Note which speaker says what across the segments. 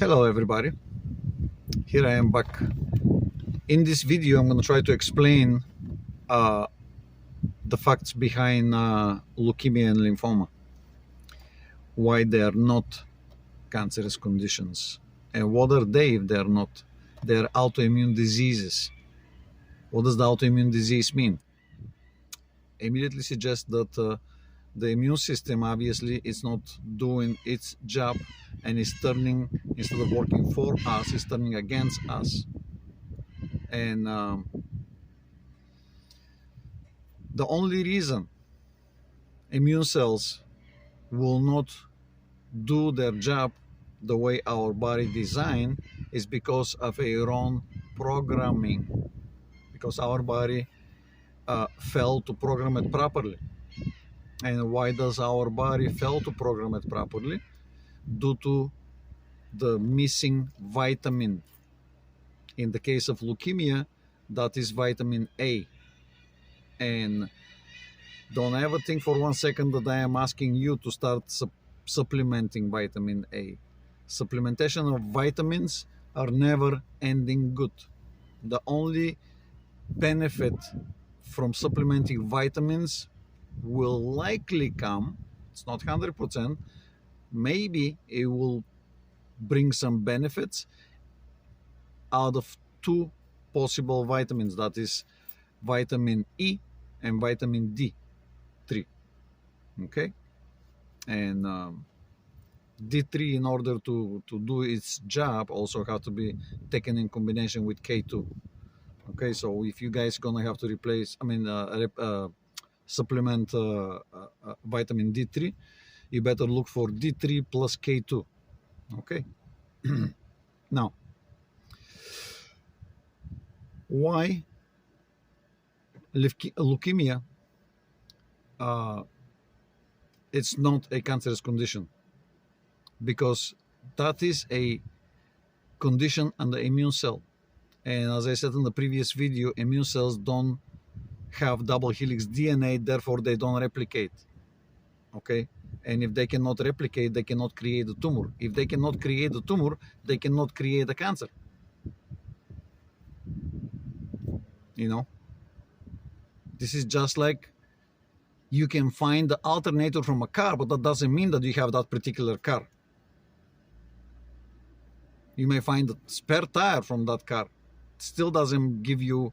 Speaker 1: Hello everybody, here I am back. In this video I'm going to try to explain uh, the facts behind leukemia and lymphoma, why they are not cancerous conditions, and what are they if they are not. They are autoimmune diseases. What does the autoimmune disease mean? Immediately suggests that the immune system obviously is not doing its job and is turning, instead of working for us, is turning against us. And the only reason immune cells will not do their job the way our body designed is because of a wrong programming, because our body failed to program it properly. And why does our body fail to program it properly? Due to the missing vitamin. In the case of leukemia, that is vitamin A. And don't ever think for 1 second that I am asking you to start supplementing vitamin A. Supplementation of vitamins are never ending good. The only benefit from supplementing vitamins will likely come, it's not 100%, maybe it will bring some benefits out of two possible vitamins, that is vitamin E and vitamin D3. Okay, and D3, in order to do its job, also have to be taken in combination with K2. Okay, so if you guys gonna have to replace, supplement vitamin D3, you better look for D3 plus K2. Okay. Now, why leukemia it's not a cancerous condition? Because that is a condition on the immune cell, and as I said in the previous video, immune cells don't have double helix DNA, therefore they don't replicate. Okay, and if they cannot replicate, they cannot create a tumor. If they cannot create a tumor, they cannot create a cancer. You know, this is just like you can find the alternator from a car, but that doesn't mean that you have that particular car. You may find a spare tire from that car. It still doesn't give you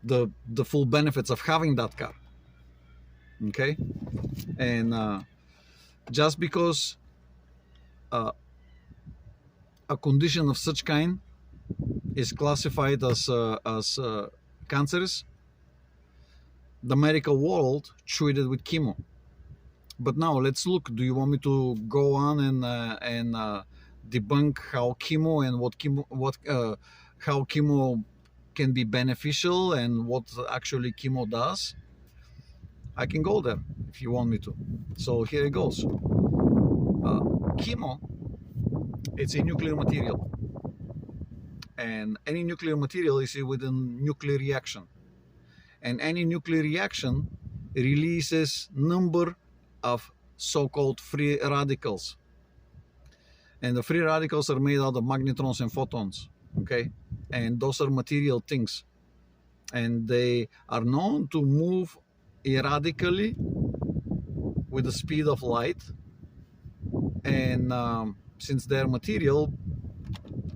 Speaker 1: the full benefits of having that car. Okay, and just because a condition of such kind is classified as cancerous, the medical world treated with chemo. But now let's look. Do you want me to go on and debunk how chemo and how chemo can be beneficial and what actually chemo does? I can go there if you want me to. So here it goes. Chemo, it's a nuclear material, and any nuclear material is within nuclear reaction, and any nuclear reaction releases number of so-called free radicals, and the free radicals are made out of magnetrons and photons. Okay, and those are material things, and they are known to move erratically with the speed of light, and since they're material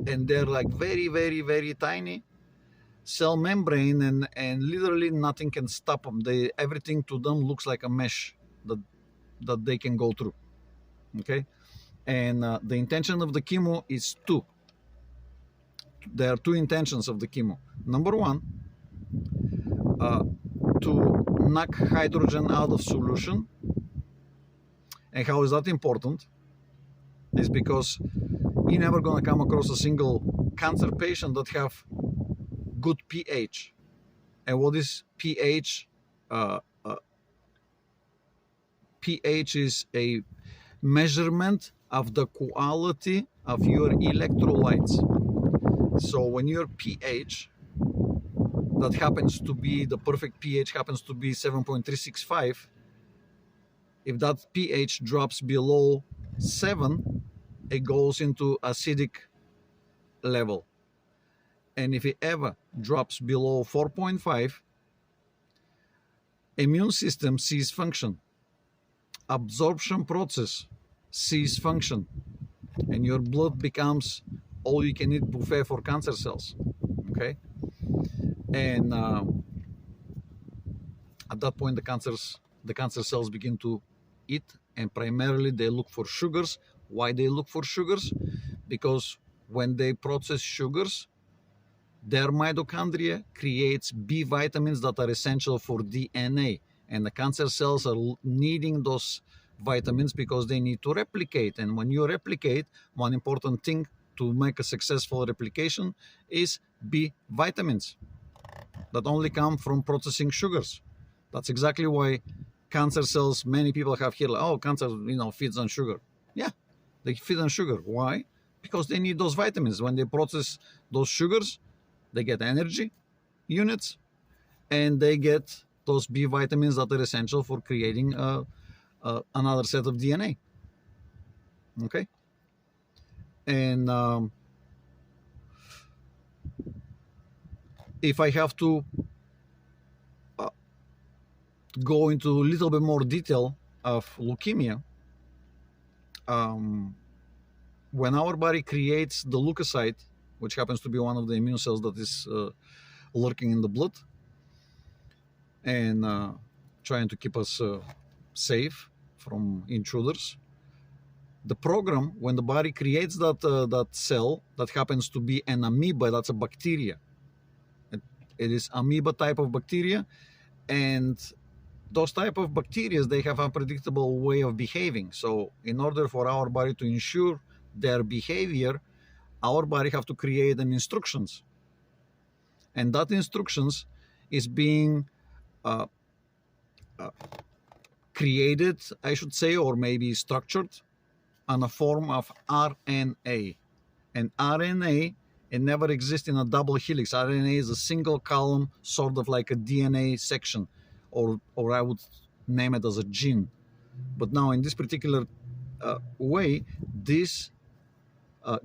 Speaker 1: and they're like very, very, very tiny, cell membrane, and literally nothing can stop them. Everything to them looks like a mesh that they can go through. Okay, and the intention of the chemo is two. There are two intentions of the chemo. Number one, to knock hydrogen out of solution. And how is that important? Is because you're never going to come across a single cancer patient that have good pH. And what is pH? pH is a measurement of the quality of your electrolytes. So when your pH, that happens to be, the perfect pH happens to be 7.365, if that pH drops below 7, it goes into acidic level. And if it ever drops below 4.5, immune system cease function, absorption process cease function, and your blood becomes all you can eat buffet for cancer cells. Okay, and at that point the cancer cells begin to eat, and primarily they look for sugars. Why they look for sugars? Because when they process sugars, their mitochondria creates B vitamins that are essential for DNA, and the cancer cells are needing those vitamins because they need to replicate. And when you replicate, one important thing to make a successful replication is B vitamins that only come from processing sugars. That's exactly why cancer cells, many people have here, like, oh, cancer, feeds on sugar. Yeah, they feed on sugar. Why? Because they need those vitamins. When they process those sugars, they get energy units, and they get those B vitamins that are essential for creating another set of DNA. Okay? And if I have to go into a little bit more detail of leukemia, when our body creates the leukocyte, which happens to be one of the immune cells that is lurking in the blood and trying to keep us safe from intruders. The program, when the body creates that cell, that happens to be an amoeba, that's a bacteria. It is amoeba type of bacteria, and those type of bacteria, they have unpredictable way of behaving. So in order for our body to ensure their behavior, our body have to create an instructions, and that instructions is being created, I should say, or maybe structured on a form of RNA. And RNA, it never exists in a double helix. RNA is a single column, sort of like a DNA section, or I would name it as a gene. But now in this particular way, this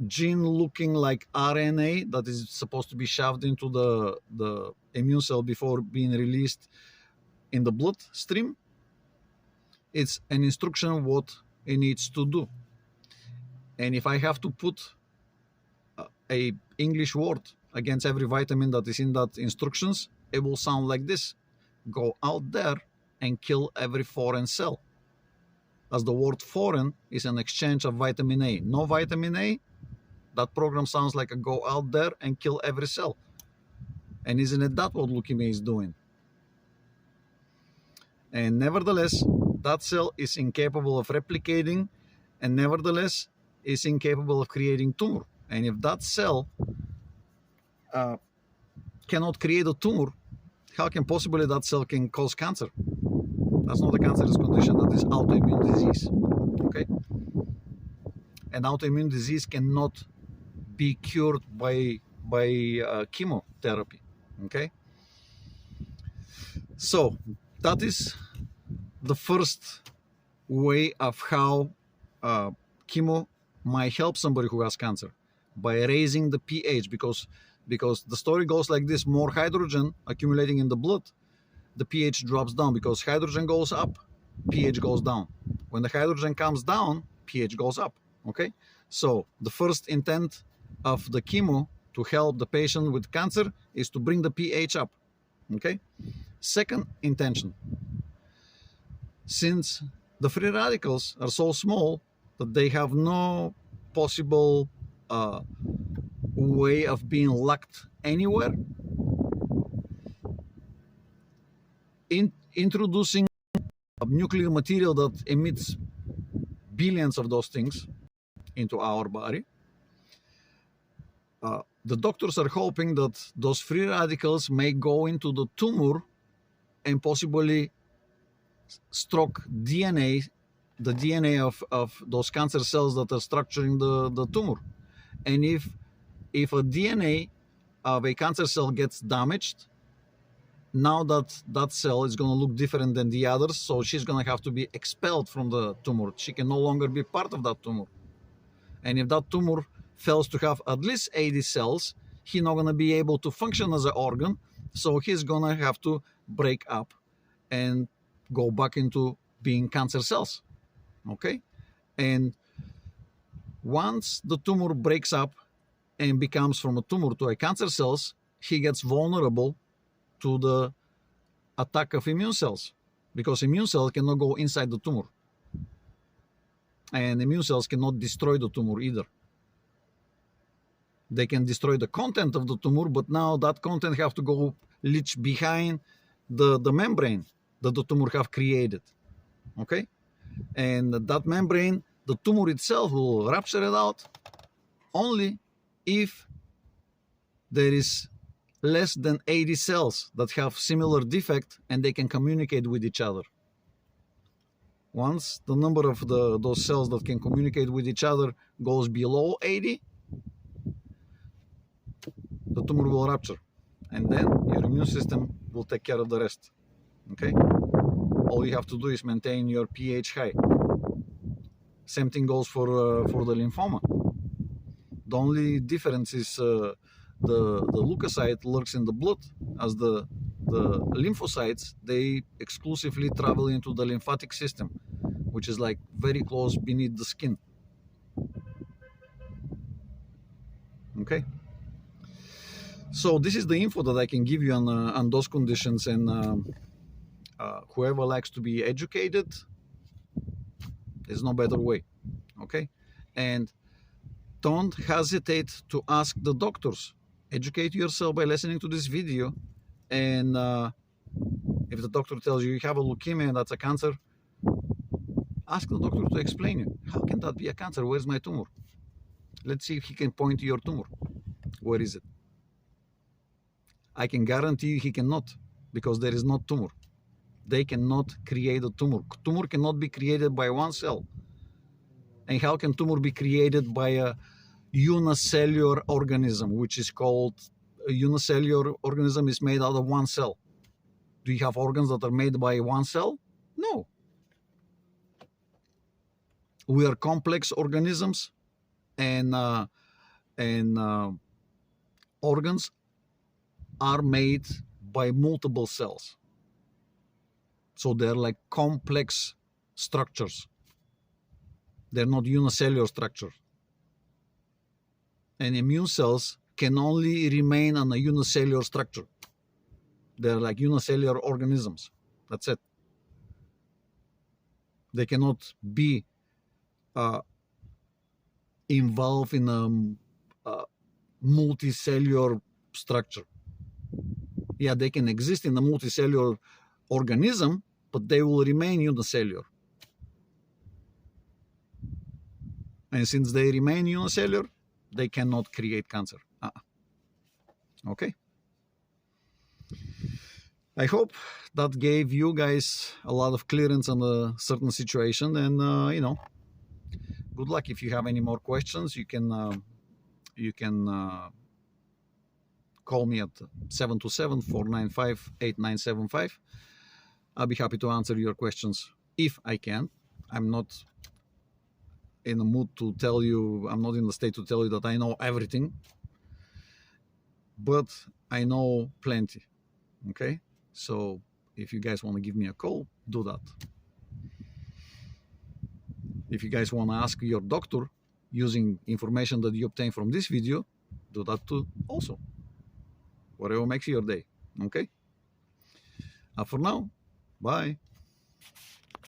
Speaker 1: gene looking like RNA that is supposed to be shoved into the immune cell before being released in the bloodstream, it's an instruction what it needs to do. And if I have to put a English word against every vitamin that is in that instructions, it will sound like this: go out there and kill every foreign cell. As the word foreign is an exchange of vitamin A. No vitamin A, that program sounds like a go out there and kill every cell. And isn't it that what leukemia is doing? And nevertheless, that cell is incapable of replicating, and nevertheless is incapable of creating tumor. And if that cell cannot create a tumor, how can possibly that cell can cause cancer? That's not a cancerous condition, that is autoimmune disease. Okay? And autoimmune disease cannot be cured by chemotherapy. Okay? So that is the first way of how chemo might help somebody who has cancer, by raising the pH, because the story goes like this: more hydrogen accumulating in the blood, the pH drops down. Because hydrogen goes up, pH goes down. When the hydrogen comes down, pH goes up. Okay, so the first intent of the chemo to help the patient with cancer is to bring the pH up. Okay, second intention, since the free radicals are so small that they have no possible way of being locked anywhere, introducing a nuclear material that emits billions of those things into our body, the doctors are hoping that those free radicals may go into the tumor and possibly stroke DNA, the DNA of those cancer cells that are structuring the tumor. And if a DNA of a cancer cell gets damaged, now that cell is going to look different than the others, so she's going to have to be expelled from the tumor. She can no longer be part of that tumor. And if that tumor fails to have at least 80 cells, he's not going to be able to function as an organ. So he's going to have to break up and go back into being cancer cells. Okay? And once the tumor breaks up and becomes from a tumor to a cancer cells, he gets vulnerable to the attack of immune cells, because immune cells cannot go inside the tumor. And immune cells cannot destroy the tumor either. They can destroy the content of the tumor, but now that content have to go leach behind the membrane that the tumor have created. Okay? And that membrane, the tumor itself will rupture it out only if there is less than 80 cells that have similar defect and they can communicate with each other. Once the number of those cells that can communicate with each other goes below 80, the tumor will rupture, and then your immune system will take care of the rest. Okay? All you have to do is maintain your pH high. Same thing goes for the lymphoma. The only difference is the leukocyte lurks in the blood, as the lymphocytes, they exclusively travel into the lymphatic system, which is like very close beneath the skin. Okay? So this is the info that I can give you on those conditions, and whoever likes to be educated, there's no better way. Okay? And don't hesitate to ask the doctors. Educate yourself by listening to this video, and if the doctor tells you have a leukemia and that's a cancer, ask the doctor to explain you. How can that be a cancer? Where's my tumor? Let's see if he can point to your tumor. Where is it? I can guarantee you he cannot, because there is no tumor. They cannot create a tumor. Tumor cannot be created by one cell. And how can tumor be created by a unicellular organism, which is called a unicellular organism is made out of one cell? Do you have organs that are made by one cell? No. We are complex organisms, and organs are made by multiple cells. So they're like complex structures. They're not unicellular structures. And immune cells can only remain on a unicellular structure. They're like unicellular organisms. That's it. They cannot be involved in a multicellular structure. Yeah, they can exist in a multicellular organism, but they will remain unicellular. And since they remain unicellular, they cannot create cancer. Okay? I hope that gave you guys a lot of clearance on a certain situation, and good luck. If you have any more questions, you can call me at 727-495-8975. I'll be happy to answer your questions if I can. I'm not in the mood to tell you, I'm not in the state to tell you that I know everything, but I know plenty. Okay? So if you guys want to give me a call, do that. If you guys want to ask your doctor using information that you obtain from this video, do that too also. Whatever makes your day. Okay? For now, bye.